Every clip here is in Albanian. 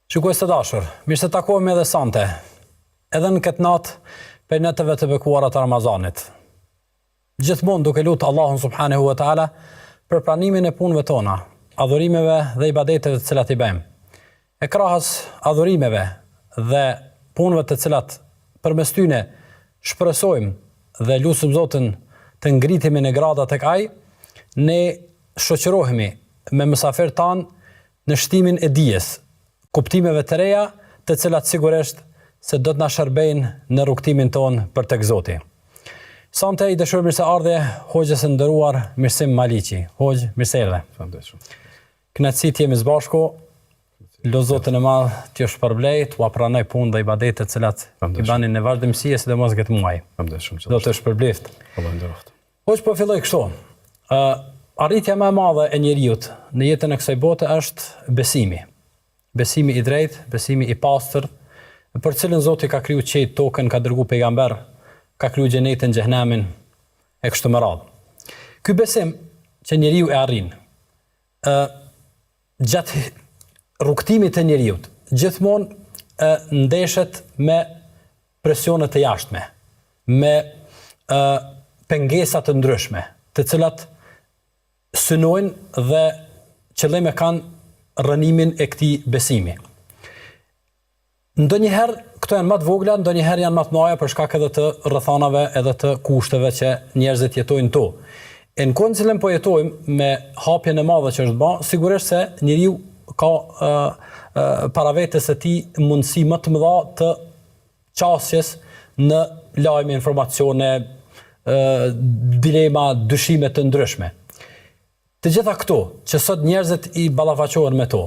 Shikues të dashur, mirë se takohemi edhe sante, edhe në këtë natë për netëve të bekuara të Ramazanit. Gjithmonë duke lutë Allahun subhanehu wa taala për pranimin e punëve tona, adhurimeve dhe ibadeteve të cilat i bëjmë. E krahas adhurimeve dhe punëve të cilat përmes tyne shpresojmë dhe lutim Zotin të ngritemi në grada tek ai, ne shoqërohemi me mysafirët tanë në shtimin e dijes, kuptimeve të reja, të cilat sigurisht se do të na shërbejnë në rrugtimin ton për tek Zoti. Sante i dëshiroj mirëseardhje hoxhës së nderuar Mirësim Maliqi. Hoxh, mirëserdhje. Faleminderit. Kënaqësi të jemi së bashku. Lo Zotin e Madh t'ju shpërblej, t'u pranoj punë dhe ibadetet të cilat i bani në vazhdimsi, sidomos këtë muaj. Faleminderit. Do të shpërbleft. Allah nderoft. Hoxh, po filloj kështu. Arritja më e madhe e njerëzit në jetën e kësaj bote është besimi. Besimi i drejtë, besimi i pastër, për cilën Zoti ka kriju qiellin, tokën, ka dërguar pejgamber, ka kriju xhenetin, xhehenamin e kështu me radhë. Ky besim që njeriu e arrin, gjatë rrugtimit të njeriu, gjithmonë ndeshet me presione të jashtme, me pengesa të ndryshme, të cilat synojnë dhe qëllim e kanë rënimin e këtij besimi. Ndonjëherë këto janë më të vogla, ndonjëherë janë më të mëdha për shkak edhe të rrethanave edhe të kushteve që njerëzit jetojnë to. E në kohën që po jetojmë me hapjen e madhe që është bërë, sigurisht se njeriu ka para vetes së tij mundësi më të mëdha të qasjes në lajme, informacione, dilema, dyshime të ndryshme. Të gjitha këto që sot njerëzit i ballafaqohen me to,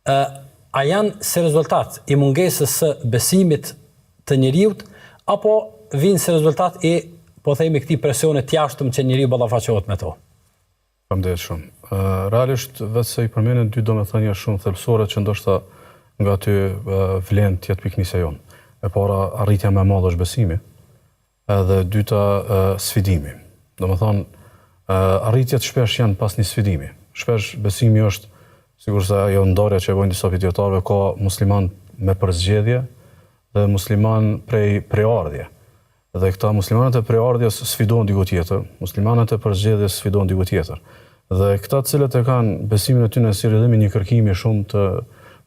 a janë si rezultat i mungesës së besimit të njeriut, apo vinë si rezultat i, po themi, këtij presione të jashtëm që njeriu ballafaqohet me to? Faleminderit shumë. Realisht vetë se i përmendën dy domethënie shumë thelbësore që ndoshta nga aty vlen të jetë piknisja jonë. E para, arritja më e madhe është besimi, edhe dyta sfidimi. Domethënë arritjet shpesh janë pas një sfidimi. Shpesh besimi është, sigurisht se ajo ndarja që e bojnë disa dietarëve, ka musliman me përzgjedhje dhe musliman prej preardhje. Dhe këta muslimanët e preardhjes sfidojnë diku tjetër, muslimanët e përzgjedhjes sfidojnë diku tjetër. Dhe këta të cilët e kanë besimin e tyre si rrjedhimi një kërkimi shumë të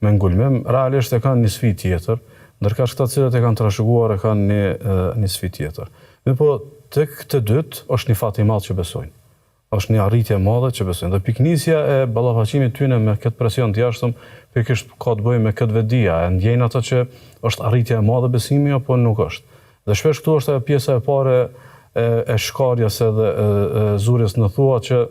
me ngulmim, realisht e kanë një sfidë tjetër, ndërkësh këta të cilët e kanë trashëguar e kanë një sfidë tjetër. Mirpo tek të dytë është një fat i madh që besojnë. Është një arritje e madhe që besojnë. Dhe piknisja e ballafaqimit tyne me këtë presion të jashtëm pikërisht ka të bëjë me këtë vetdia, e ndjejnë ata që është arritje e madhe besimi apo nuk është. Dhe shpesh këtu është ajo pjesa e parë e shkarjes edhe zurjes në thua që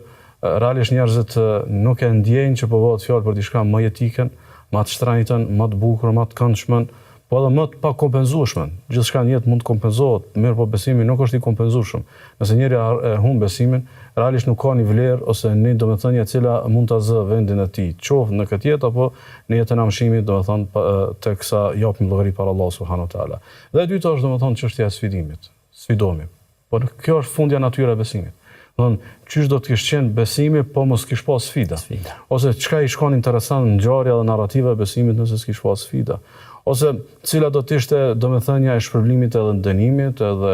realisht njerëzit nuk e ndjejnë që po bëhet fjalë për diçka më jetike, më të shtrenjtën, më të bukur, më të këndshme, po edhe më të pakompenzueshme. Gjithçka në jetë mund të kompenzohet, mirë po besimi nuk është i kompenzueshëm. Nëse njëri e humb besimin, realisht nuk ka një vlerë ose një domethënie e cila mund ta zë vendin e tij, qoftë në këtë jetë apo në jetën e amshimit, domethënë teksa japim llogari para Allahut subhanahu wa taala. Dhe e dyta është domethënë çështja e sfidimit. Sfidohemi. Po kjo është fundja natyre e besimit. Domethënë, çish do të kishte qenë besimi, po mos kish pas sfida. Ose çka i shkon interesant ngjarja dhe narrativa e besimit nëse s'kish pas sfida. Ose cila do të ishte domethënia e shpërblimit edhe në dënimit, edhe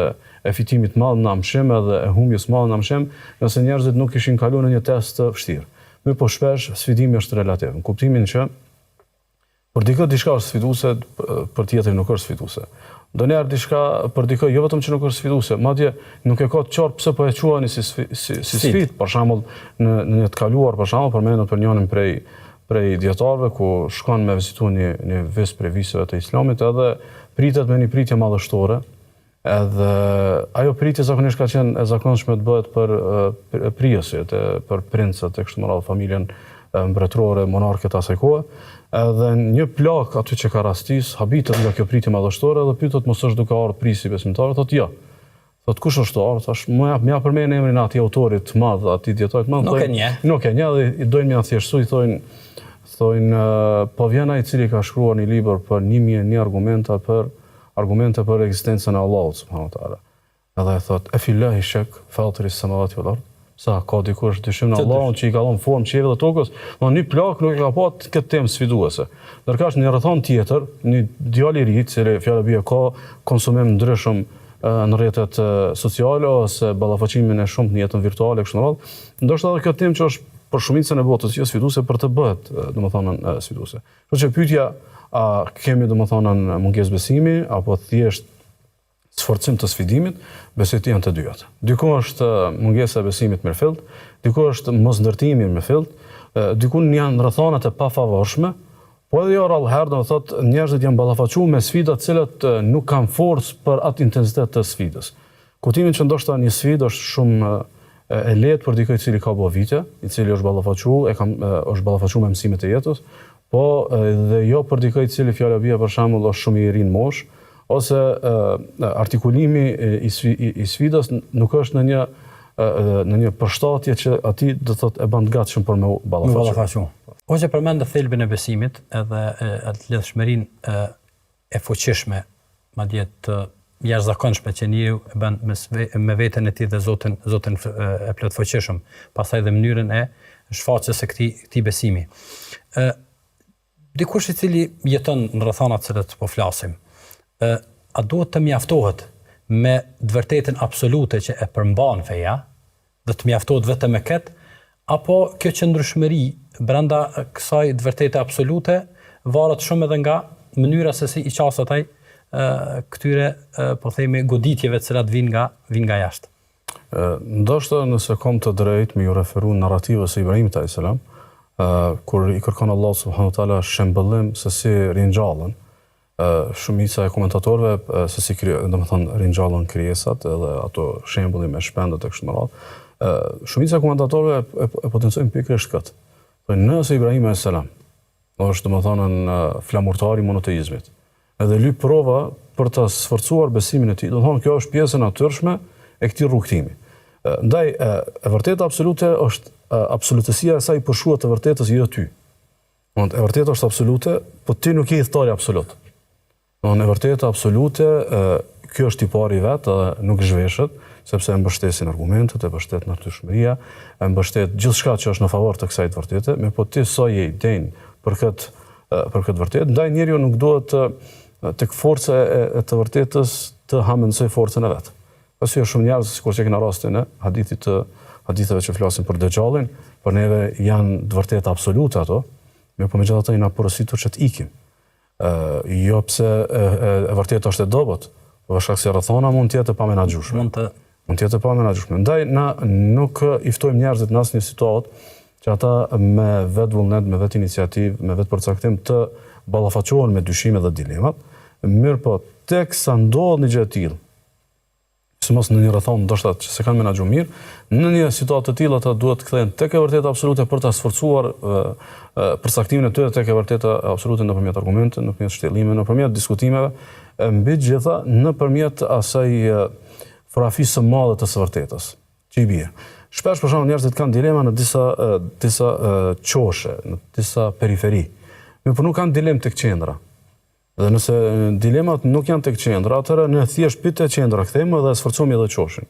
e fitimit madh në amshim, edhe e humbjes madh në amshim, nëse njerëzit nuk kishin kaluar në një test të vështirë. Mirë po shpesh sfidimi është relativ, në kuptimin që për dikë diçka është sfiduese, për tjetrin nuk është sfiduese. Ndonjëherë diçka për dikë jo vetëm që nuk është sfiduese, madje nuk e ka të qartë pse po e quajnë si sfidë. Për shembull, në një të kaluar, për shembull, përmendet për njërin prej dietarëve ku shkon me vizitu një vis prej viseve të Islamit, edhe pritet me një pritje madhështore, edhe ajo pritje zakonisht ka qenë e zakonshme të bëhet për prijesjet, për princët e kështu me radhë, familjen mbretërore, monarkët asaj kohe, edhe një plak aty që ka rastis, habitet nga kjo pritje madhështore dhe pyetet mos është duke ardhur prisi besimtar, thotë jo. Thotë kush është ardhur? Thash më ja përmend emrin e atij autorit të madh, atij dietorit të madh. Nuk e njeh dhe i dojnë më thjeshtësu, i thonë po vjen ai i cili ka shkruar një libër për 1001 argumente për ekzistencën e Allahut subhanahu wa taala. Edhe e thotë e fillahi shak fatiri samawati wal ard. Sa ka dikush dyshim në Allahun që i ka dhënë formë qiellit dhe tokës, do një plak nuk e ka pa këtë temë sfiduese. Ndërkaq në rrethon tjetër, një djalë i ri, i cili fjala bie ka konsumim ndryshëm në rrjetet sociale ose ballafaqimin e shumë në jetën virtuale kështu me radhë, ndoshta edhe këtë temë që është për shumicën e botës jo sfiduese për të bëhet, domethënë sfiduese. Kështu që pyetja, a kemi domethënë mungesë besimi apo thjesht sforcim të sfidimit, besoj të janë të dyat. Diku është mungesa e besimit me fillt, diku është mosndërtimi me fillt, diku janë rrethonat e pafavorshme, po edhe jo rallëherë do të thotë njerëzit janë ballafaquar me sfida të cilat nuk kanë forcë për atë intensitet të sfidës. Kuptimin që ndoshta një sfidë është shumë e lehtë për dikë i cili ka bërë vite, i cili është ballafaquar, është ballafaquar me mësimet e jetës, po dhe jo për dikë i cili fjala bie për shembull është shumë i ri në moshë, ose artikulimi i sfidës nuk është në një përshtatje që ati do të thotë e bën gatshëm për me ballafaqu. Ose përmend thelbin e besimit edhe atë lidhshmërinë e fuqishme, madje të jashtëzakonshme që njeriu e bën me veten e tij dhe Zotin e plotfuqishëm, pastaj dhe mënyrën e shfaqjes së këtij besimi. Dikush i cili jeton në rrethana të cilat po flasim, a duhet të mjaftohet me të vërtetën absolute që e përmban feja, dhe të mjaftohet vetëm me këtë, apo kjo qëndrueshmëri brenda kësaj të vërtetë absolute varet shumë edhe nga mënyra se si i qaset ai këtyre po themi goditjeve të cilat vijnë nga jashtë. Ndoshta nëse kam të drejtë me ju referu narrativës së Ibrahimit alayhis salam, kur i kërkon Allah subhanahu wa taala shembullim se si ringjallën, shumica e komentatorëve se si domethënë ringjallën krijesat edhe ato shembulli me shpendët e kështu me radhë. Shumica e komentatorëve e potencojnë pikërisht këtë. Po nëse Ibrahim alayhis salam është domethënë në flamurtari i monoteizmit, edhe lyp prova për të sforcuar besimin e tij, domethënë kjo është pjesë e natyrshme e këtij rrugtimi. Ndaj e vërteta absolute është absolutësia e saj përshuat të vërtetës jo ty. E vërteta është absolute, po ti nuk je i thari absolut. Në vërtetë absolute, kjo është tipari vetë dhe nuk zhveshet, sepse e mbështesin argumentet, e mbështet natyrshmëria, e mbështet gjithçka që është në favor të kësaj të vërtete, me po ti sa je i denj për këtë vërtetë, ndaj njeriu nuk duhet tek forca e të vërtetës të hamendësoj forcën e vet. Pasi është shumë njerëz, sikur që kena rastin e haditheve që flasin për Dejjalin, për neve janë të vërteta absolute ato, me po megjithatë jena porositur që të ikim. Jo pse e vërtetë është e dobët, për shkak se rrethona mund të jetë pa menaxhueshme. Mund të jetë pa menaxhueshme. Ndaj na nuk i ftojmë njerëzit në asnjë situatë që ata me vetë vullnet, me vetë iniciativë, me vetë përcaktim të ballafaqohen me dyshime dhe dilemat, mirë po teksa ndodh një gjë e tillë, sidomos në një rrethon ndoshta që se kanë menaxhuar mirë, në një situatë të tillë ata duhet të kthehen tek e vërteta absolute për ta sforcuar përcaktimin e tyre tek e vërteta absolute nëpërmjet argumente, nëpërmjet shtellimeve, nëpërmjet diskutimeve, mbi të gjitha nëpërmjet asaj forafisë së madhe të së vërtetës që i bie. Shpesh për shembull njerëzit kanë dilema në disa qoshe, në disa periferi, por nuk kanë dilemë tek qendra. Dhe nëse dilemat nuk janë tek qendra, atëherë ne thjesht pite qendra kthejmë dhe sforcohemi edhe qoshin.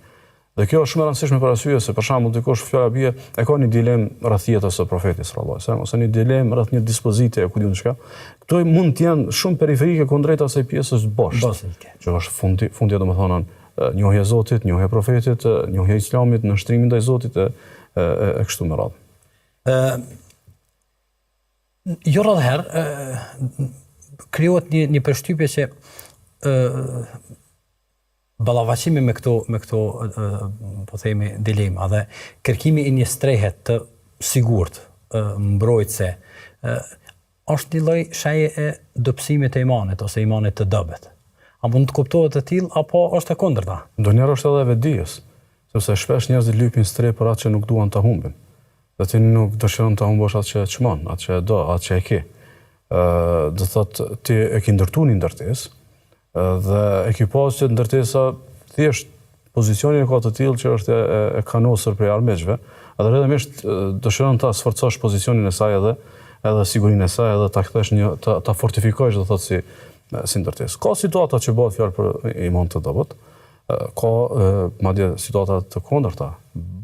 Dhe kjo është shumë e rëndësishme për arsye se për shembull dikush fjala bie e ka një dilemë rreth jetës së profetit sallallahu alajhi wasallam ose një dilemë rreth një dispozite apo diun çka. Këto mund të janë shumë periferike kundrejt asaj pjesës boshë. Që është fundja domethënë njohja e Zotit, njohja e profetit, njohja e Islamit, nështrimi ndaj Zotit e kështu me radhë. Jo rrallëherë krijohet një përshtypje që ballafaqimi me këto po themi dilema dhe kërkimi i një strehe të sigurt, mbrojtëse, është një lloj shaje e dobësimit të imanit ose imanit të dobët. A mund të kuptohet të tillë apo është e kundërta? Ndonjëherë është edhe vetdijes, sepse shpesh njerëzit lypin stre për atë që nuk duan ta humbin. Dhe ti nuk dëshiron ta humbosh atë që çmon, atë që e do, atë që e ke. Do thotë ti e ke ndërtuar një ndërtesë dhe e ke pasur që ndërtesa thjesht pozicionin e ka të tillë që është e kanosur prej armiqve, edhe rrëdhëmisht dëshiron ta sforcosh pozicionin e saj edhe sigurinë e saj edhe ta kthesh ta fortifikosh do thotë si ndërtesë. Ka situata që bëhet fjalë për iman të dobët, ka madje situata të kundërta.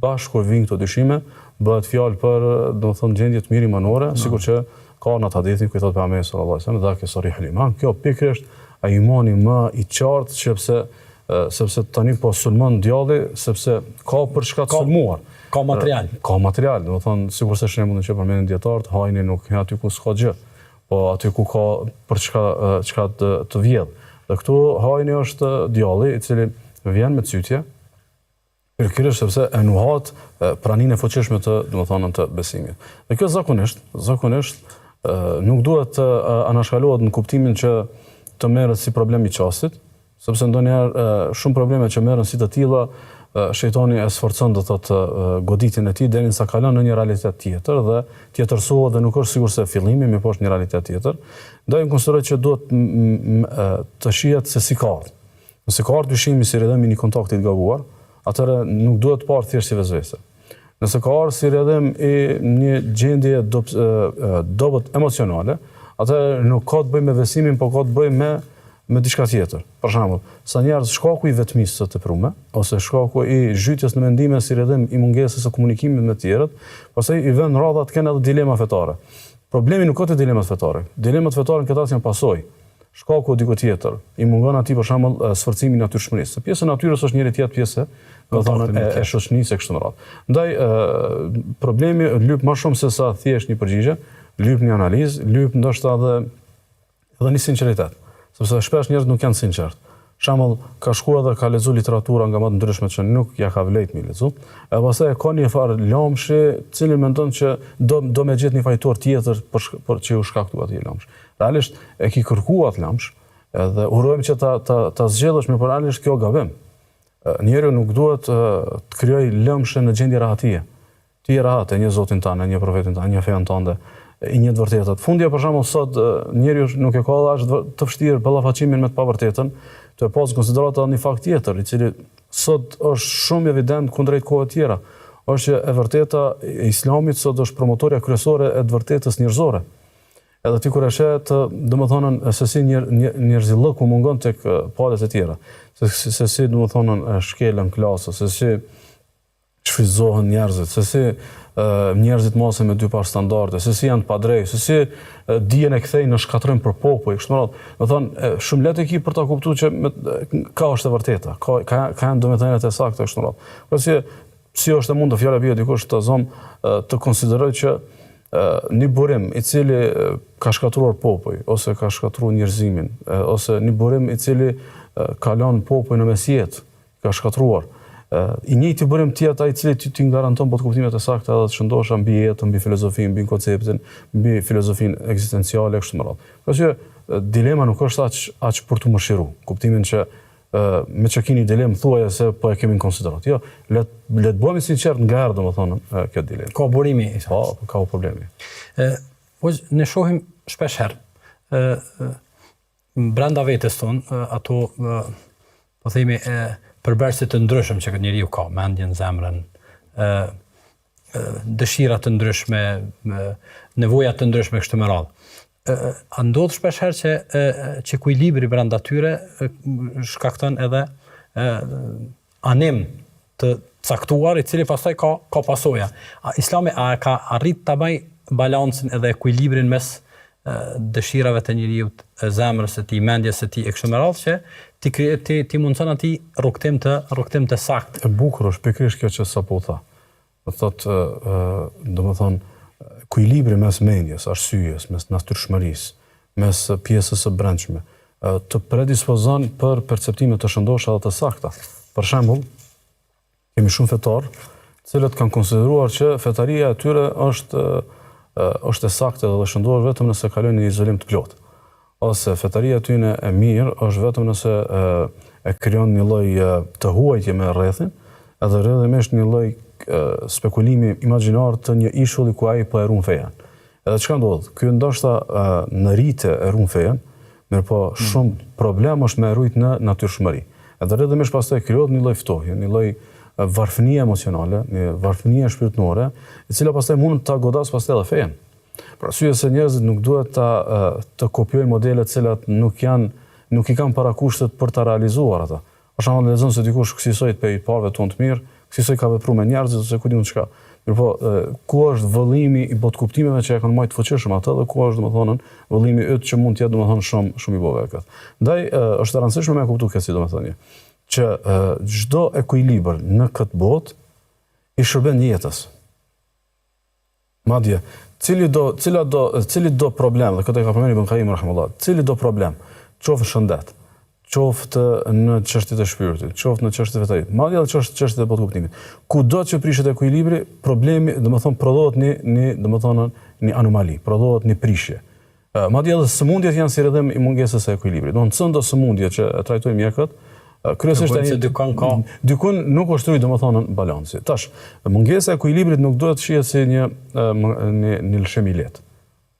Bashkë kur vijnë këto dyshime, bëhet fjalë për, domethënë, gjendje të mirë imanore, sikur që ka në atë hadithin ku i thotë pejgamberi sallallahu alajhi wasallam, "Dhaka sarihul iman." Kjo pikërisht ai imani më i qartë, sepse tani po sulmon djalli, sepse ka për çka të sulmuar. Ka material. Ka material, domethënë, sikur se shembullin që përmendën dietarët, hajni nuk ka aty ku s'ka gjë, po aty ku ka për çka të vjedh. Dhe këtu hajni është djalli i cili vjen me cytje, përkyrësh sepse e nuhat praninë e fuqishme të, domethënë, të besimit. Dhe kjo zakonisht nuk duhet të anashkalohet në kuptimin që të merret si problem i çastit, sepse ndonjëherë shumë probleme që merren si të tilla, shejtani e sforcon, do thotë, goditjen e tij derisa kalon në një realitet tjetër dhe tjetërsohet dhe nuk është sikur se fillimi, mirë po është një realitet tjetër. Ndaj konsideroj që duhet të shihet se si ka ardhur. Nëse ka ardhur dyshimi si rrjedhim i një kontakti të gabuar, atëherë nuk duhet të parë thjesht si vezvese. Nëse ka ardhur si rrjedhim i një gjendje dobët emocionale, atëherë nuk ka të bëjë me besimin, po ka të bëjë me diçka tjetër. Për shembull, sa njerëz shkaku i vetmisë së teprume, ose shkaku i zhytjes në mendime si rrjedhim i mungesës së komunikimit me të tjerët, pastaj i vën radha të kenë edhe dilema fetare. Problemi nuk ka të dilemat fetare. Dilemat fetare në këtë rast janë pasojë. Shkaku diku tjetër, i mungon atij për shembull sforcimi i natyrshmërisë. Pjesa e natyrës është njëri tjetër pjesë, do të thonë, e shoqënisë kështu me radhë. Ndaj problemi lyp më shumë se sa thjesht një përgjigje, lyp një analizë, lyp ndoshta edhe një sinqeritet. Sepse shpesh njerëzit nuk janë sinqert. Shembull, ka shkuar dhe ka lexuar literatura nga më të ndryshme që nuk ja ka vlejt mi lexu, e pastaj ka një farë lëmshi, cili mendon që do me gjetë një fajtor tjetër për që u shkaktua atij lëmsh. Realisht e ki kërkuar atë lëmsh, edhe urojmë që ta zgjedhësh, por realisht kjo gabim. Njeriu nuk duhet të krijojë lëmshë në gjendje rahatie. Ti je rahat e një Zotin tanë, një profetin tanë, një fenë tënde, i një të vërtetat. Fundja për shembull sot njeriu nuk e ka është të vështirë ballafaqimin me të pavërtetën, të pas konsiderata një fakt tjetër, i cili sot është shumë evident kundrejt kohëve tjera. Është që e vërteta e Islamit sot është promotorja kryesore e të vërtetës njerëzore. Edhe ti kur e sheh domethënë se si njerëzillëku mungon tek palët e tjera, se si domethënë shkelen klasë, se si shfrytëzohen njerëzit, se si njerëzit mosen me dy par standarde, se si janë të padrejtë, se si dijen e kthejnë në shkatërrim për popull, kështu me radhë. Do thonë shumë lehtë ki për ta kuptuar që ka është e vërteta, ka domethënë të saktë kështu me radhë. Por si është e mundur fjala bie dikush të zom të konsideroj që një burim i cili ka shkatruar popull ose ka shkatruar njerëzimin, ose një burim i cili ka lënë popull në mesjet, ka shkatruar. I njëjti burim tjetër i cili ti garanton po të kuptimet e sakta edhe të shëndosha mbi jetën, mbi filozofinë, mbi konceptin, mbi filozofinë ekzistenciale kështu me radhë. Kështu që dilema nuk është aq për të mëshiru, kuptimin që me që keni dilemë thuaja se po e kemi në konsiderat. Jo, le të bëhemi sinqert nga herë domethënë kjo dilemë. Ka burimi. Po, ka problemi. Ne shohim shpesh herë brenda vetes tonë ato po themi përbërësit të ndryshëm që këtë njeriu ka, mendjen, zemrën, dëshirat të ndryshme, nevojat të ndryshme kështu me radhë. A ndodh shpesh herë që ekuilibri brenda tyre shkakton edhe anim të caktuar i cili pastaj ka pasoja. Islami ka arrit ta bëj balancin edhe ekuilibrin mes dëshirave të njeriut, zemrës së tij, mendjes së tij e kështu me radhë që ti mundson atij rrugtim të saktë. E bukur është pikërisht kjo që sapo tha. Do thotë, domethënë ekuilibri mes mendjes, arsyes, mes natyrshmërisë, mes pjesës së brendshme, të predispozon për perceptime të shëndosha dhe të sakta. Për shembull, kemi shumë fetar, të cilët kanë konsideruar që fetaria e tyre është e saktë dhe shëndosh vetëm nëse kalojnë në izolim të plotë. Ose fetaria e tyre e mirë është vetëm nëse e krijon një lloj të huajtje me rrethin, edhe rrjedhimisht një lloj spekulimi imagjinar të një ishulli ku ai po e ruan fejan. Edhe çka ndodh? Ky ndoshta në rritje e ruan fejan, mirë po shumë problem është me rujt në natyrshmëri. Edhe rrjedhimisht pastaj krijohet një lloj ftohje, një lloj varfënie emocionale, një varfënie shpirtërore, e cila pastaj mund ta godas pastaj edhe fejen. Për arsye se njerëzit nuk duhet të kopjojnë modele të cilat nuk i kanë parakushtet për ta realizuar ata. Për shembull, lexon se dikush kësaj pe i parëve tonë të mirë, kësaj ka vepruar me njerëz ose ku diun çka. Mirpo, ku është vëllimi i bot kuptimeve që e kanë marrë të fuqishëm atë dhe ku është domethënë vëllimi yt që mund të jetë domethënë shumë i vogël. Ndaj është e rëndësishme me kuptuar këtë domethënë që çdo ekuilibër në këtë botë i shërben jetës. Madje, cili do problem, dhe këtë e ka përmendur Ibn Qayyim rahimahullah, cili do problem, qoftë shëndet, qoftë në çështjet e shpirtit, qoftë në çështjet e vetërit, madje edhe çështjet e botkuptimit. Kudo që prishet ekuilibri, problemi, domethënë prodhohet një anomali, prodhohet një prishje. Madje edhe sëmundjet janë si rrëdhëm i mungesës së ekuilibrit. Do të çdo sëmundje që e trajtojmë mjekët, kryesisht dykun nuk ushtruj domethënë balansi. Tash, mungesa e ekuilibrit nuk duhet shihet si një lëshim i lehtë.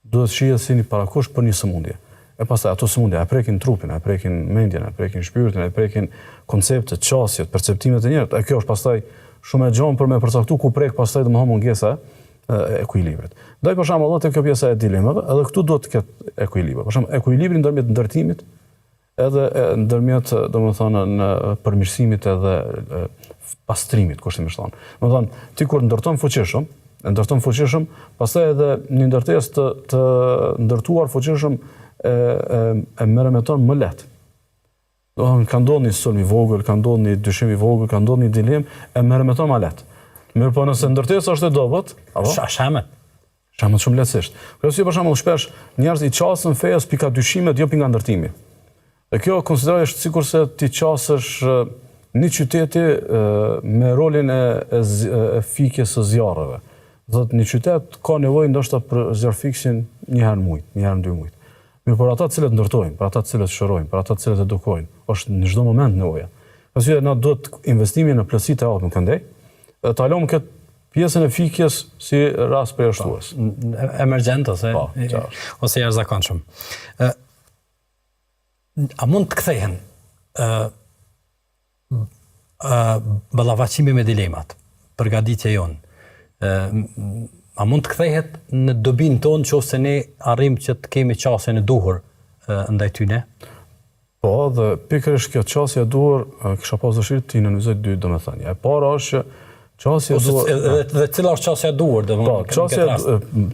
Duhet shihet si një parakush për një sëmundje. E pastaj ato sëmundje e prekin trupin, e prekin mendjen, e prekin shpirtin, e prekin konceptet, qasjet, perceptimet e njerëzit. E kjo është pastaj shumë e gjon për me përcaktuar ku prek pastaj domethënë mungesa e ekuilibrit. Ndaj për shembull edhe kjo pjesa e dilemave, edhe këtu duhet të ketë ekuilibër. Për shembull, ekuilibri ndërmjet ndërtimit edhe ndërmjet domethënë në përmirësimit edhe pastrimit, kushtimisht thonë. Domethënë, ti kur ndërton fuqishëm, pastaj edhe një ndërtesë të ndërtuar fuqishëm e merremeton më lehtë. Domethënë, ka ndodhur një sulm i vogël, ka ndodhur një dyshim i vogël, ka ndodhur një dilemë, e merremeton më lehtë. Mirpo nëse ndërtesa është e dobët, apo shamet shumë lehtësisht. Për shembull, shpesh njerëz i çasën fejes pika dyshimet, jo pika ndërtimi. Dhe kjo konsiderohet sikurse ti qasësh një qyteti me rolin e fikjes së zjarreve. Do të një qytet ka nevojë ndoshta për zjarrfiksin një herë në muaj, një herë në 2 muaj. Mirë, por ata të cilët ndërtojnë, për ata të cilët shërojnë, për ata të cilët edukojnë, është në çdo moment nevoja. Pastaj na duhet investimi në plotësitë e hapur këndej, ta lëmë këtë pjesën e fikjes si rast përjashtues. Emergjent ose jashtëzakonshëm. A mund të kthehen ballafaqimi me dilemat, përgatitja jonë? A mund të kthehet në dobin tonë nëse ne arrim që të kemi qasjen e duhur ndaj tyne? Po, dhe pikërisht kjo qasja e duhur kisha pas dëshirë të analizoj 2 domethënie. E para është qasja e duhur dhe cila është qasja e duhur domethënë? Po, qasja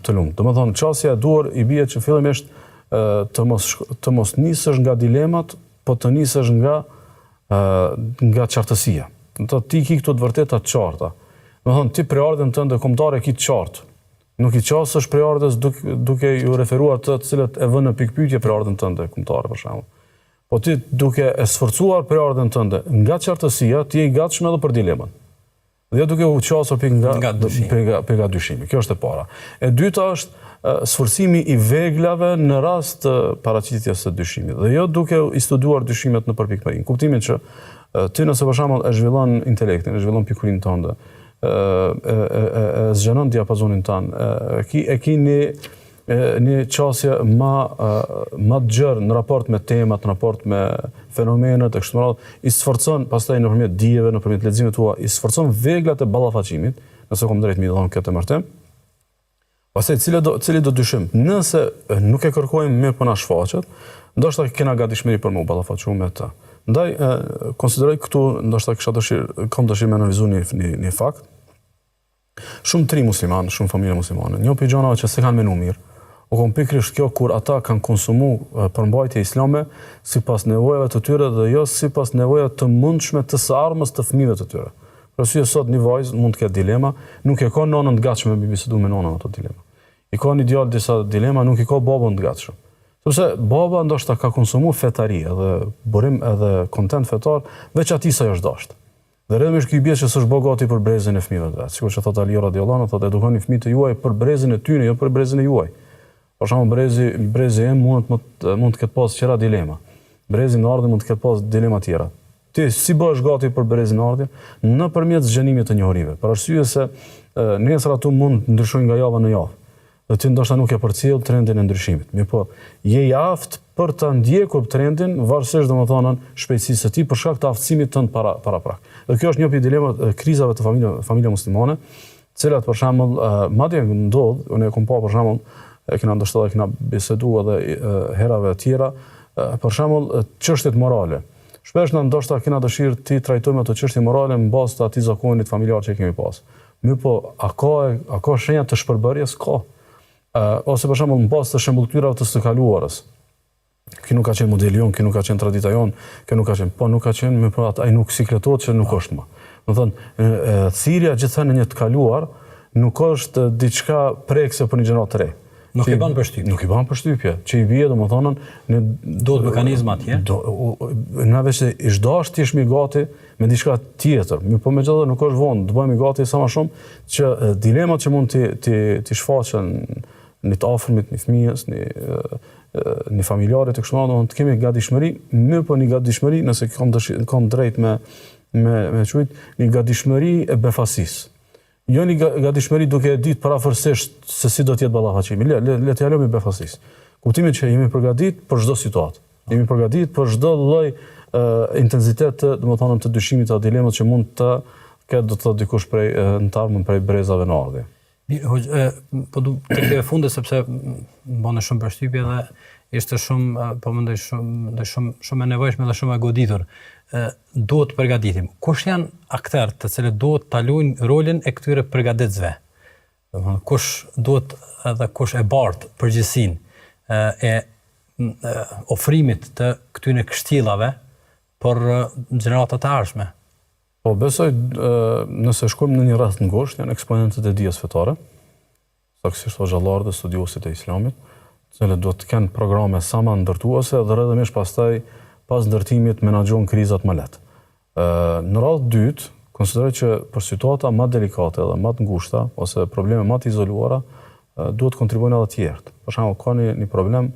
të lumë. Domethënë qasja e duhur i bie që fillimisht të mos nisësh nga dilemat, po të nisësh nga qartësia. Do ti ki këto të vërteta të qarta. Domethënë ti preardhën tënde kombëtare ki të qartë. Nuk i qasësh preardhës duke ju referuar të cilët e vënë në pikpyetje preardhën tënde kombëtare për shembull. Po ti duke e sforcuar preardhën tënde nga qartësia, ti je i gatshëm edhe për dilemën. Dhe duke u qasur nga dyshimi. Kjo është e para. E dyta është sforcimi i veglave në rast të paraqitjes së dyshimit. Dhe jo duke i studiuar dyshimet në përpikmëri. Kuptimin që ti nëse për shembull e zhvillon intelektin, e zhvillon pikurinë tënde, e zgjenon diapazonin tënd, e ki një qasje më të gjerë në raport me temat, në raport me fenomenet e kështu me radhë, i sforcon pastaj nëpërmjet dijeve, nëpërmjet leximit tua, i sforcon veglat e ballafaqimit, nëse kom drejt mi dhon këtë emërtim. Pastaj cili do dyshim, nëse nuk e kërkojmë mirë po na shfaqet, ndoshta kena gatishmëri për më ballafaqur me të. Ndaj konsideroj këtu ndoshta kam dëshirë me analizuar një fakt. Shumë tri muslimanë, shumë familje muslimane, një për gjonave që se kanë menu mirë, u kom pikërisht kjo kur ata kanë konsumu përmbajtje islame sipas nevojave të tyre dhe jo sipas nevojave të mundshme të së armës të fëmijëve të tyre. Për arsye sot një vajzë mund të ketë dilema, nuk e ka nonën të gatshme me bisedu me nonën ato dilema. I ka një djalë disa dilema, nuk i ka babën të gatshëm. Sepse baba ndoshta ka konsumu fetari edhe burim edhe kontent fetar, veç atij sa është dashur. Dhe rrëdhëmisht ky bie që s'është bogati për brezin e fëmijëve të vet. Sikur që thot Ali radiallahu anhu, thotë edukoni fëmijët e juaj për brezin e tyre, jo për brezin e juaj. Për shembull brezi im mund të ketë pas qëra dilema. Brezi në ardhmë mund të ketë pas dilema tjera. Ti si bëhesh gati për brezin e ardhmë nëpërmjet zgjenimit të njohurive. Për arsye se nesër ato mund të ndryshojnë nga java në javë. Dhe ti ndoshta nuk e përcjell trendin e ndryshimit. Mirpo je i aftë për të ndjekur trendin varësisht domethënë shpejtësisë së tij për shkak të aftësimit tënd para prak. Dhe kjo është një prej dilemat krizave të familje muslimane, të cilat për shembull madje ndodh, unë e kam pa për shembull, e kena ndoshta kena biseduar edhe herave të tjera, për shembull çështjet morale. Shpesh na ndoshta kena dëshirë ti trajtojmë ato çështje morale në bazë të atij zakonit familjar që kemi pas. Mirë po, a ka shenja të shpërbërjes? Ka. Ose për shembull në bazë të shembulltyrave të së kaluarës. Kjo nuk ka qenë modeli jon, kjo nuk ka qenë tradita jon, kjo nuk ka qenë, po nuk ka qenë, më po ai nuk sikletohet që nuk është më. Do thonë, thirrja gjithashtu në një të kaluar nuk është diçka prekse për një gjenerat të re. Nuk i bën përshtypje. Nuk i bën përshtypje. Që i bie domethënë në duhet mekanizma atje. Na veç i zgdash ti shmi gati me diçka tjetër. Mirë po megjithatë nuk është vonë, të bëhemi gati sa më shumë që dilemat që mund ti shfaqen në të afërmit, në fëmijës, në familjarët e kështu me radhë, të kemi gatishmëri, mirë po një gatishmëri nëse kam drejt me thujt, një gatishmëri e befasisë. Jo një gatishmëri duke ditë parafërsisht se si do të jetë ballafaqimi. Le të jalojmë befasisë. Kuptimin që jemi përgatitur për çdo situatë. Jemi përgatitur për çdo lloj intensitet domethënë të dyshimit të dilemat që mund të ketë do të thotë dikush prej në të ardhmen prej brezave në ardhje. Po të kthej funde sepse bën shumë përshtypje dhe ishte shumë po mendoj shumë e nevojshme dhe shumë e goditur. Duhet të përgatitim. Kush janë aktorët të cilët duhet ta luajnë rolin e këtyre përgatitësve? Domethënë kush duhet edhe kush e bart përgjegjësinë e ofrimit të këtyre kështjellave për gjeneratat e ardhshme? Po besoj nëse shkojmë në një rreth të ngushtë, janë eksponentët e dijes fetare, saktësisht hoxhallarët dhe studiuesit e Islamit, të cilët duhet të kenë programe sa më ndërtuese dhe rrëdhëmisht pastaj pas ndërtimit menaxhojnë krizat më lehtë. Në radhë dytë, konsideroj që për situata më delikate dhe më të ngushta ose probleme më të izoluara duhet kontribuojnë edhe të tjerë. Për shembull, ka një problem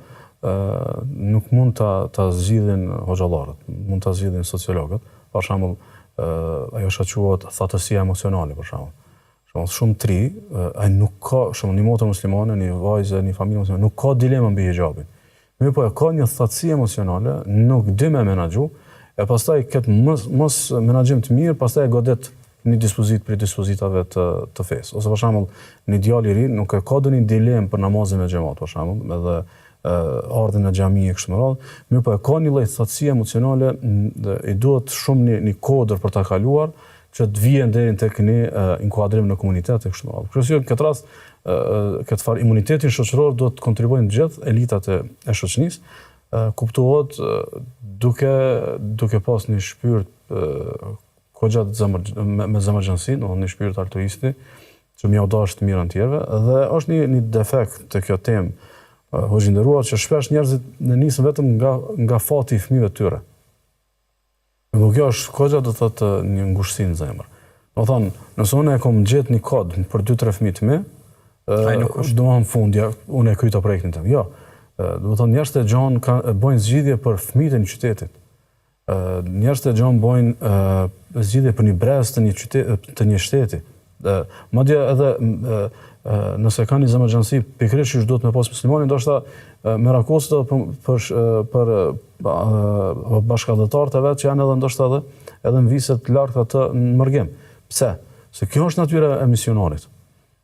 nuk mund ta zgjidhin hoxhallarët, mund ta zgjidhin sociologët. Për shembull, ajo quhet thatësia emocionale për shembull. Shumë tri, ai nuk ka, shumë një motër muslimane, një vajzë, një familje muslimane, nuk ka dilema mbi hijabin. Mirë po e ka një thatësi emocionale, nuk di me menaxhu, e pastaj këtë mos menaxhim të mirë, pastaj e godet një dispozit për dispozitave të fesë. Ose për shembull, një djalë i ri nuk e ka ndonjë dilemë për namazin e xhamat, për shembull, edhe ardhen në xhami e kështu me radhë, mirë po e ka një lloj thatësie emocionale, i duhet shumë një kodër për ta kaluar, që të vijë deri tek një inkuadrim në komunitet e kështu me radhë. Kështu që këtë rast këtë farë imunitetin shoqëror do të kontribuojnë gjithë elitat e shoqënisë, kuptohet duke pas një shpirt kogja me zemërgjënsi, një shpirt altruisti, që mja u dash të mirën tjerve, dhe është një defekt të kjo temë, hoxhë nderuar, që shpesh njerëzit në nisën vetëm nga fati i fëmijëve të tyre. Dhe kjo është kogja do të thotë një ngushësi në zemër. Do thonë, nëse unë e kom gjetë një kod për 2-3 fëmijë të mi, do më në fundja, unë e kryta projektin tëmë. Jo, do të thonë njerëz të gjanë bojnë zgjidhje për fëmijët e një qytetit. Njerëz të gjanë bojnë zgjidhje për një brez të një shteti. Madje edhe nëse ka një zemërgjënsi pikërisht që duhet me pas muslimani, ndoshta merakosit për bashkëdhetarët e vetë që janë edhe ndoshta edhe në viset larta të në mërgim. Pse? Se kjo është natyra e misionarit.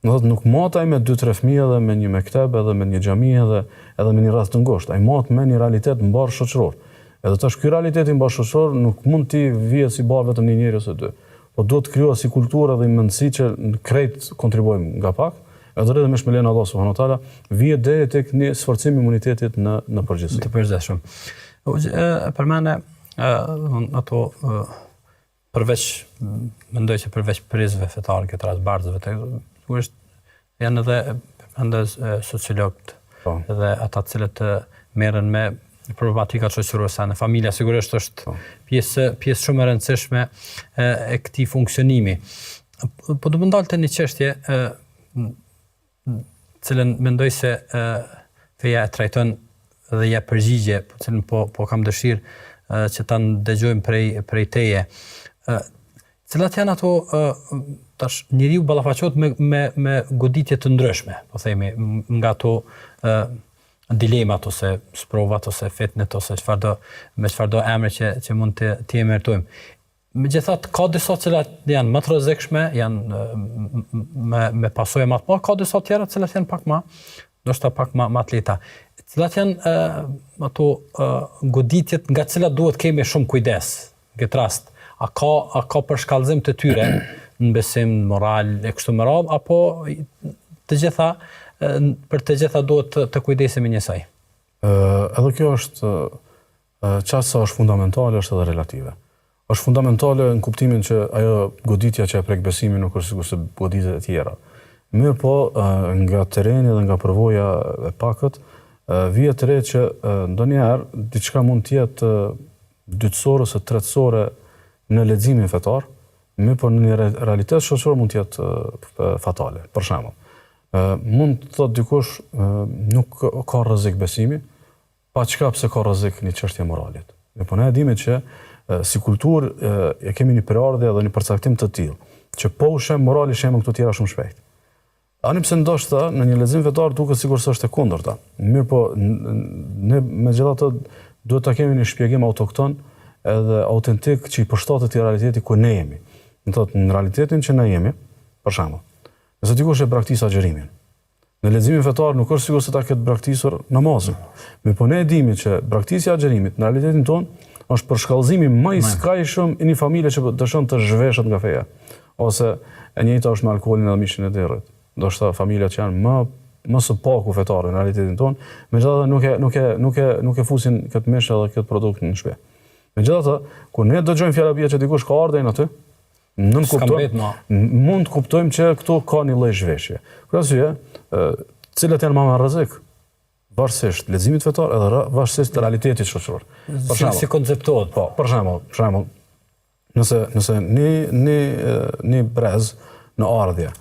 Nuk mataj me 2-3 fëmijë edhe me një mekteb, edhe me një xhami edhe me një rreth të ngushtë. Ai mat me një realitet mbar shoqëror. Edhe tash ky realitet i mbar shoqëror nuk mund ti vihet si bar vetëm një njeri ose dy. Po duhet të krijohet si kulturë dhe mendësi që në krejt kontribuojmë nga pak. Edhe rreth me shmelen Allah subhanahu wa taala vihet deri tek një sforcim imunitetit në përgjithësi. Të përgjithshëm. Përmendë ato përveç mendoj që përveç prizve fetare këtë rast barzëve janë edhe përmendes sociologët dhe ata të cilët merren me problematika shoqërore në familja, sigurisht është pjesë shumë e rëndësishme e këtij funksionimi. Po do të ndalte një çështje cilën mendoj se feja e trajton dhe ja përgjigje, cilën po kam dëshirë që ta ndëgjojmë prej teje. Cilat janë ato tash njeriu ballafaqohet me goditje të ndryshme, po themi, nga ato dilemat ose sprovat ose fitnet ose çfarëdo emre që mund të emërtojmë. Megjithatë ka disa cilat janë më të rrezikshme, janë me pasojë më të mëdha, ka disa tjera cilat janë pak më, ndoshta pak më të lehta. cilat janë ato goditjet nga cilat duhet kemi shumë kujdes në këtë rast. A ka përshkallëzim të tyre në besim moral e kështu me radhë, apo për të gjitha duhet të kujdesemi njësoj? Edhe kjo është çast sa është fundamentale, është edhe relative. Është fundamentale në kuptimin që ajo goditja që e prek besimin nuk është sikur se goditjet e tjera. Mirë po, nga tereni dhe nga përvoja e pakët, vije të re që ndonjëherë diçka mund të jetë dytësore ose tretësore në leximin fetar, mirë po në një realitet shoqëror mund të jetë fatale. Për shembull, mund të thotë dikush nuk ka rrezik besimi, pa çka pse ka rrezik një çështje moralit. Ne po ne e dimë që si kulturë e kemi një përardhje dhe një përcaktim të tillë, që po ushem morali shemën këto tjera shumë shpejt. Ani pse ndoshta në një lexim fetar duket sikur se është e kundërta. Mirë po, ne megjithatë duhet ta kemi një shpjegim autokton edhe autentik që i përshtatet i realiteti ku ne jemi. Do thotë në realitetin që ne jemi, për shembull, nëse dikush e praktikon agjërimin, në leximin fetar nuk është sigur se ta ketë braktisur namazin. Mirë po ne e dimi që praktikja e agjërimit në realitetin tonë është përshkallëzimi më i skajshëm i një familje që dëshon të zhveshet nga feja. Ose e njëjta është me alkoolin dhe mishin e derrit. Ndoshta familjet që janë më së paku fetare në realitetin tonë, megjithatë nuk e fusin këtë mish edhe këtë produkt në shtëpi. Megjithatë, kur ne dëgjojmë fjala bie që dikush ka ardhen aty, mund të kuptojmë që këtu ka një lloj zhveshje. Për arsye, cilat janë më me rrezik? Varësisht leximit fetar edhe varësisht realitetit shoqëror. Për shembull, si konceptohet? Po, për shembull, nëse një brez në ardhje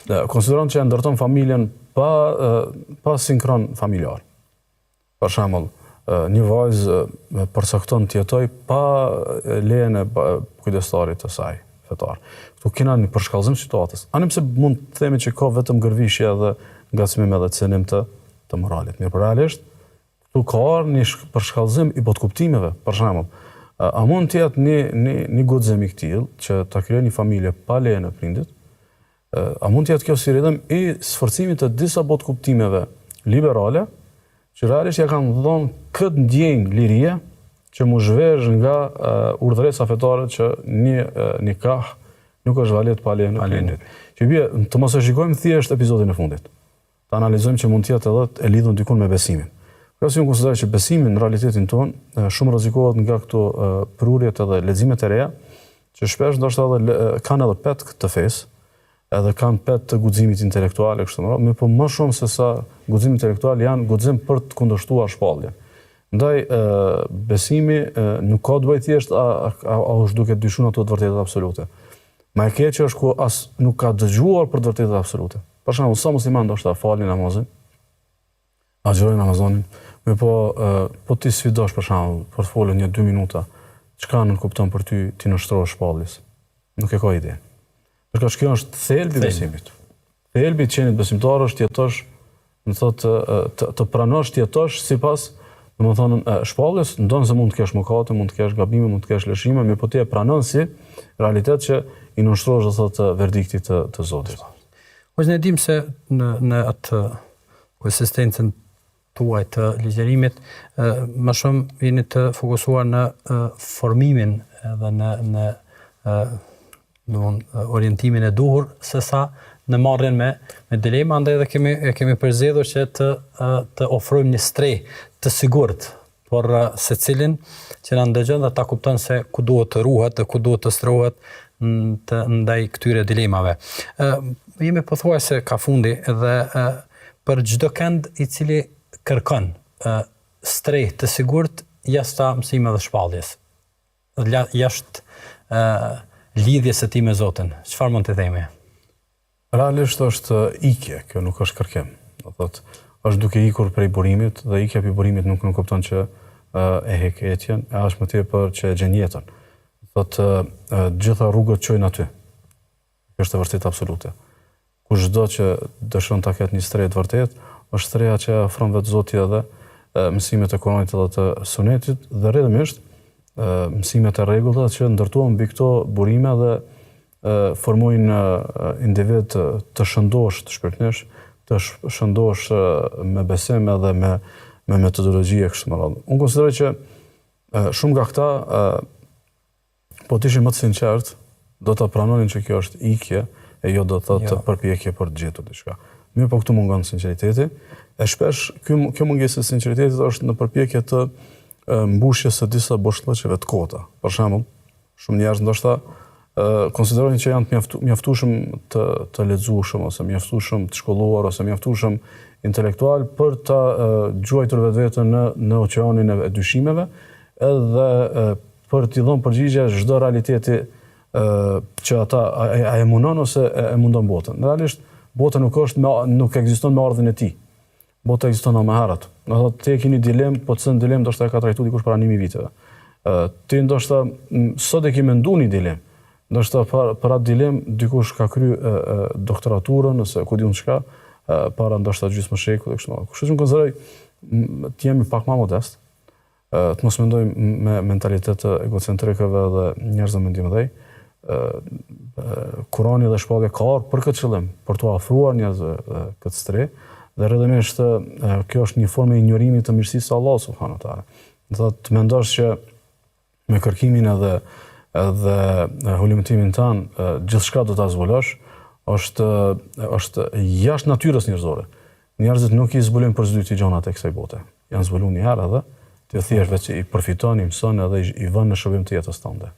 konsideron që e ndërton familjen pa sinkron familjar. Për shembull, një vajzë përcakton të jetojë pa lejen e kujdestarit të saj fetar. Ktu kena një përshkallëzim situatës. Ani pse mund të themi që ka vetëm gërvishje dhe ngacmim edhe cënim të moralit. Mirë, por realisht këtu ka një përshkallëzim i botkuptimeve. Për shembull, a mund të jetë një guxim i tillë që ta krijojë një familje pa lejen e prindit? A mund të jetë kjo si ridhëm i sforcimit të disa botkuptimeve liberale që realisht ja kanë dhënë këtë ndjenjë lirie që mu zhvesh nga urdhëresa fetare që një nikah nuk është valet pa lejen e prindit. Që bie të mos e shikojmë thjesht episodin e fundit. Ta analizojmë që mund të jetë edhe e lidhur dikun me besimin. Pra si unë konsideroj që besimi në realitetin tonë shumë rrezikohet nga këto prurjet edhe leximet e reja, që shpesh ndoshta edhe kanë edhe petk të fesë, edhe kanë petë të guximit intelektual e kështu me radhë, po më shumë se sa guxim intelektual janë guxim për të kundërshtuar shpalljen. Ndaj besimi nuk ka të bëjë thjesht a është duke dyshuar ato të vërtetat absolute. Ma e keqe është ku as nuk ka dëgjuar për të vërtetat absolute. Për shembull, sa musliman ndoshta falin namazin, agjërojnë namazonin, po ti sfidosh për shembull për të folur 1-2 minuta, çka nuk kupton për ty ti nështrohesh shpalljes. Nuk e ka ide. Përka kjo është thelbi i besimit. Thelbi i qenit besimtar është jetosh, do thotë të pranosh të jetosh sipas, domethënë shpalljes, ndonë se mund të kesh mëkate, mund të kesh gabime, mund të kesh lëshime, mirë po ti e pranon si realitet që i nënshtrohesh do thotë verdiktit të Zotit. Ne dim se në atë konsistencën tuaj të ligjërimit më shumë jeni të fokusuar në formimin edhe në orientimin e duhur sesa në marrjen me dilema, andaj edhe kemi përzgjedhur që të ofrojmë një streh të sigurt por secilin që na ndëgjon dhe ta kupton se ku duhet të ruhet dhe ku duhet të strohet ndaj këtyre dilemave. Jemi pothuajse ka fundi dhe për çdo kënd i cili kërkon streh të sigurt jashtë mësimeve dhe shpalljes. Jashtë lidhjes së tij me Zotin. Çfarë mund të themi? Realisht është ikje, kjo nuk është kërkim. Do thotë, është duke ikur prej burimit dhe ikja prej burimit nuk kupton që e hek etjen, është më tepër që e gjen jetën. Thotë, gjitha rrugët çojnë aty. Kjo është e vërtetë absolute. Kushdo që dëshon ta ketë një streh të vërtetë, është streha që ofron vetë Zoti edhe mësimet e Kuranit edhe të Sunetit dhe rrjedhimisht mësimet e rregullta që ndërtuan mbi këto burime dhe formojnë individ të shëndosh të shpirtnesh, të shëndosh me besim edhe me me metodologji e kështu me radhë. Unë konsideroj që shumë nga këta po të ishin më të sinqert, do të pranonin që kjo është ikje e jo do të thotë përpjekje për të gjetur diçka. Mirë, po këtu mungon sinqeriteti. E shpesh kjo mungesë e sinqeritetit është në përpjekje të mbushjes së disa boshllëqeve të kota. Për shembull, shumë njerëz ndoshta konsiderojnë që janë të mjaftueshëm të lexueshëm ose mjaftueshëm të shkolluar ose mjaftueshëm intelektual për ta gjuajtur vetveten në oqeanin e dyshimeve, edhe për t'i dhënë përgjigje çdo realiteti që ata a e mundon ose e mundon botën. Realisht bota nuk ekziston me ardhin e tij. Bota ekziston më herët. Do thotë ti ke një dilemë, po të thënë dilemë ndoshta e ka trajtuar dikush para 1000 viteve. Ti ndoshta sot e ke menduar një dilemë. Ndoshta për atë dilemë dikush ka kryer doktoraturën ose ku diun çka para ndoshta gjysmë shekulli kështu. Kështu që konsideroj të jemi pak më modest, të mos mendojmë me mentalitet egocentrikëve dhe njerëzve me ndjenjë. Kurani dhe shpallja ka ardhur për këtë qëllim, për t'u ofruar njerëzve këtë stre, dhe rrëdhëmisht kjo është një formë e injorimit të mirësisë së Allahut subhanahu wa taala. Do të mendosh që me kërkimin edhe hulumtimin tan gjithçka do ta zbulosh, është jashtë natyrës njerëzore. Njerëzit nuk i zbulojnë për zyti gjonat e kësaj bote. Janë zbuluar një herë edhe ti thjesht vetë i përfiton, i mëson edhe i vën në shërbim të jetës tënde.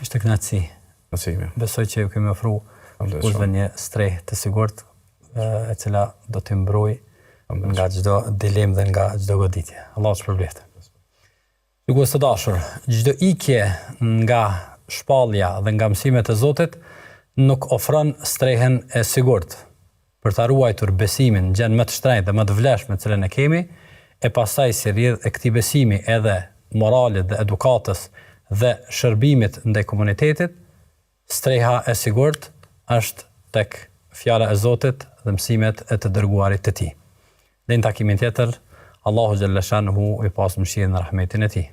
Ishte kënaqësi. Besoj që ju kemi ofruar një streh të sigurt e cila do t'i mbroj nga çdo dilemë dhe nga çdo goditje. Allahu shpërblet. Shikues të dashur, çdo ikje nga shpallja dhe nga mësimet e Zotit nuk ofron strehen e sigurt për ta ruajtur besimin në gjën më të shtrenjtë dhe më të vlefshme të cilën e kemi, e pastaj si rrjedhë e këtij besimi edhe moralit dhe edukatës dhe shërbimit ndaj komunitetit, streha e sigurt është tek fjala e Zotit dhe mësimet e të dërguarit të tij. Në takimin tjetër, Allahu xhalla shanuhu i pas mëshirën dhe rahmetin e tij.